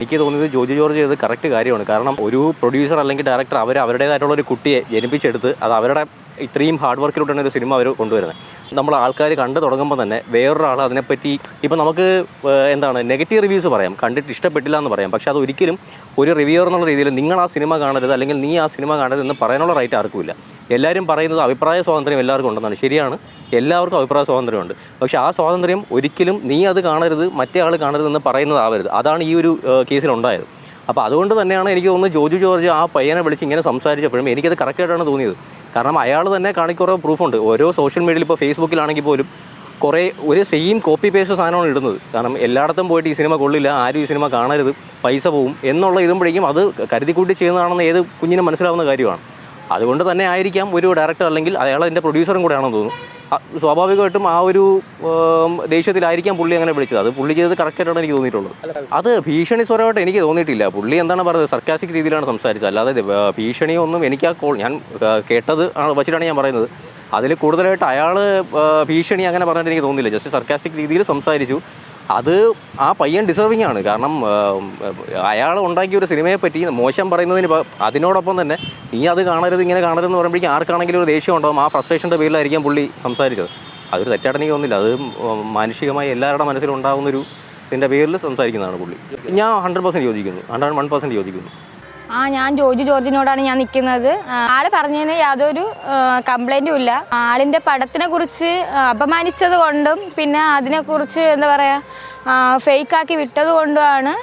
എനിക്ക് തോന്നിയത് ജോജു ജോർജ് ചെയ്തത് കറക്റ്റ് കാര്യമാണ്. കാരണം ഒരു പ്രൊഡ്യൂസർ അല്ലെങ്കിൽ ഡയറക്ടർ അവരുടേതായിട്ടുള്ള ഒരു കുട്ടിയെ ജനിപ്പിച്ചെടുത്ത് അത് അവരുടെ ഇത്രയും ഹാർഡ് വർക്കിലൂടെയാണ് ഒരു സിനിമ അവർ കൊണ്ടുവരുന്നത്. നമ്മൾ ആൾക്കാർ കണ്ടു തുടങ്ങുമ്പോൾ തന്നെ വേറൊരാൾ അതിനെപ്പറ്റി ഇപ്പം നമുക്ക് നെഗറ്റീവ് റിവ്യൂസ് പറയാം, കണ്ടിട്ട് ഇഷ്ടപ്പെട്ടില്ല എന്ന് പറയാം. പക്ഷേ അത് ഒരിക്കലും ഒരു റിവ്യൂർ എന്നുള്ള രീതിയിൽ നിങ്ങൾ ആ സിനിമ കാണരുത് അല്ലെങ്കിൽ നീ ആ സിനിമ കാണരുത് എന്ന് പറയാനുള്ള റൈറ്റ് ആർക്കുമില്ല. എല്ലാവരും പറയുന്നത് അഭിപ്രായ സ്വാതന്ത്ര്യം എല്ലാവർക്കും ഉണ്ടെന്നാണ്. ശരിയാണ്, എല്ലാവർക്കും അഭിപ്രായ സ്വാതന്ത്ര്യമുണ്ട്. പക്ഷേ ആ സ്വാതന്ത്ര്യം ഒരിക്കലും നീ അത് കാണരുത് മറ്റേ ആൾ കാണരുതെന്ന് പറയുന്നതാവരുത്. അതാണ് ഈ ഒരു കേസിലുണ്ടായത്. അപ്പോൾ അതുകൊണ്ട് തന്നെയാണ് എനിക്ക് തോന്നുന്നത് ജോജു ജോർജ് ആ പയ്യനെ വിളിച്ച് ഇങ്ങനെ സംസാരിച്ചപ്പോഴും എനിക്കത് കറക്റ്റായിട്ടാണ് തോന്നിയത്. കാരണം അയാൾ തന്നെ കാണിക്കുറേ പ്രൂഫുണ്ട്. ഓരോ സോഷ്യൽ മീഡിയയിൽ ഇപ്പോൾ ഫേസ്ബുക്കിലാണെങ്കിൽ പോലും ഒരു സെയിം കോപ്പി പേസ്റ്റ് സാധനമാണ് ഇടുന്നത്. കാരണം എല്ലായിടത്തും പോയിട്ട് ഈ സിനിമ കൊള്ളില്ല, ആരും ഈ സിനിമ കാണരുത്, പൈസ പോവും എന്നുള്ള ഇതുമ്പോഴേക്കും അത് കരുതിക്കൂട്ടി ചെയ്യുന്നതാണെന്ന് ഏത് കുഞ്ഞിനും മനസ്സിലാവുന്ന കാര്യമാണ്. അതുകൊണ്ട് തന്നെ ആയിരിക്കാം ഒരു ഡയറക്ടർ അല്ലെങ്കിൽ അയാൾ അതിൻ്റെ പ്രൊഡ്യൂസറും കൂടെയാണെന്ന് തോന്നുന്നു. സ്വാഭാവികമായിട്ടും ആ ഒരു ദേഷ്യത്തിലായിരിക്കാം പുള്ളി അങ്ങനെ വിളിച്ചത്. അത് പുള്ളി ചെയ്തത് കറക്റ്റായിട്ടാണ് എനിക്ക് തോന്നിയിട്ടുള്ളത്. അത് ഭീഷണി സ്വരമായിട്ട് എനിക്ക് തോന്നിയിട്ടില്ല. പുള്ളി എന്താണ് പറയുന്നത്, സർക്കാസ്റ്റിക് രീതിയിലാണ് സംസാരിച്ചത്. അല്ലാതെ ഭീഷണിയൊന്നും എനിക്ക് ഞാൻ കേട്ടത് വച്ചിട്ടാണ് ഞാൻ പറയുന്നത്. അതിൽ കൂടുതലായിട്ട് അയാൾ ഭീഷണി അങ്ങനെ പറഞ്ഞിട്ട് എനിക്ക് തോന്നുന്നില്ല. ജസ്റ്റ് സർക്കാസ്റ്റിക് രീതിയിൽ സംസാരിച്ചു. അത് ആ പയ്യൻ ഡിസർവിങ് ആണ്. കാരണം അയാൾ ഉണ്ടാക്കിയ ഒരു സിനിമയെ പറ്റി മോശം പറയുന്നതിന് അതിനോടൊപ്പം തന്നെ നീ അത് കാണരുത് ഇങ്ങനെ കാണരുതെന്ന് പറയുമ്പോഴേക്കും ആർക്കാണെങ്കിലും ഒരു ദേഷ്യം ഉണ്ടാവും. ആ ഫ്രസ്ട്രേഷൻ്റെ പേരിലായിരിക്കാം പുള്ളി സംസാരിച്ചത്. അതൊരു തെറ്റായിട്ട് എനിക്ക് തോന്നുന്നില്ല. അത് മാനുഷികമായി എല്ലാവരുടെ മനസ്സിലുണ്ടാകുന്നൊരു ഇതിൻ്റെ പേരിൽ സംസാരിക്കുന്നതാണ് പുള്ളി. ഞാൻ 100% യോജിക്കുന്നു, 101% യോജിക്കുന്നു. ഞാൻ ജോജു ജോർജിനോടാണ് ഞാൻ നിൽക്കുന്നത്. ആള് പറഞ്ഞതിന് യാതൊരു കംപ്ലൈൻറ്റും ഇല്ല. ആളിൻ്റെ പടത്തിനെ കുറിച്ച് അപമാനിച്ചത് കൊണ്ടും പിന്നെ അതിനെക്കുറിച്ച് ഫേക്കാക്കി വിട്ടത് കൊണ്ടുമാണ്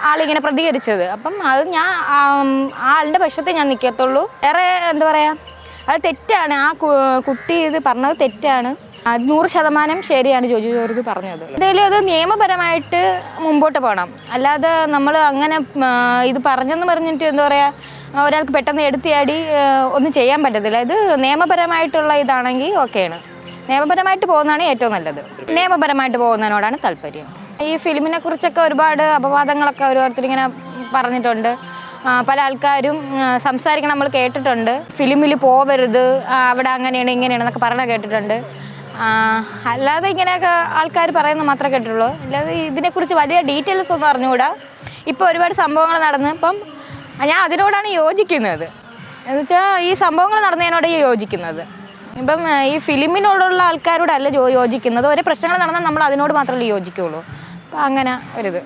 ആളിങ്ങനെ പ്രതികരിച്ചത്. അപ്പം അത് ഞാൻ ആളുടെ പക്ഷത്തെ ഞാൻ നിൽക്കത്തുള്ളൂ. വേറെ അത് തെറ്റാണ്. ആ കുട്ടി ഇത് പറഞ്ഞത് തെറ്റാണ്. 100% ശരിയാണ് ജോജു ജോർജ് പറഞ്ഞത്. എന്തായാലും അത് നിയമപരമായിട്ട് മുമ്പോട്ട് പോകണം. അല്ലാതെ നമ്മൾ അങ്ങനെ ഇത് പറഞ്ഞിട്ട് ഒരാൾക്ക് പെട്ടെന്ന് എടുത്തിയാടി ഒന്നും ചെയ്യാൻ പറ്റത്തില്ല. ഇത് നിയമപരമായിട്ടുള്ള ഇതാണെങ്കിൽ ഓക്കെയാണ്. നിയമപരമായിട്ട് പോകുന്നതാണ് ഏറ്റവും നല്ലത്. നിയമപരമായിട്ട് പോകുന്നതിനോടാണ് താല്പര്യം. ഈ ഫിലിമിനെ കുറിച്ചൊക്കെ ഒരുപാട് അപവാദങ്ങളൊക്കെ ഓരോരുത്തരിങ്ങനെ പറഞ്ഞിട്ടുണ്ട്. പല ആൾക്കാരും സംസാരിക്കണം നമ്മൾ കേട്ടിട്ടുണ്ട്. ഫിലിമിൽ പോവരുത്, അവിടെ അങ്ങനെയാണ് ഇങ്ങനെയാണെന്നൊക്കെ പറഞ്ഞാൽ കേട്ടിട്ടുണ്ട്. അല്ലാതെ ഇങ്ങനെയൊക്കെ ആൾക്കാർ പറയുന്നത് മാത്രമേ കേട്ടിട്ടുള്ളൂ. അല്ലാതെ ഇതിനെക്കുറിച്ച് വലിയ ഡീറ്റെയിൽസ് ഒന്നും അറിഞ്ഞുകൂടാ. ഇപ്പോൾ ഒരുപാട് സംഭവങ്ങൾ നടന്ന് ഇപ്പം ഞാൻ അതിനോടാണ് യോജിക്കുന്നത്. എന്നുവെച്ചാൽ ഈ സംഭവങ്ങൾ നടന്നതിനോട് യോജിക്കുന്നത്. ഇപ്പം ഈ ഫിലിമിനോടുള്ള ആൾക്കാരോടല്ല യോജിക്കുന്നത്. ഓരോ പ്രശ്നങ്ങൾ നടന്നാൽ നമ്മൾ അതിനോട് മാത്രമല്ലേ യോജിക്കുകയുള്ളൂ. അപ്പം അങ്ങനെ ഒരിത്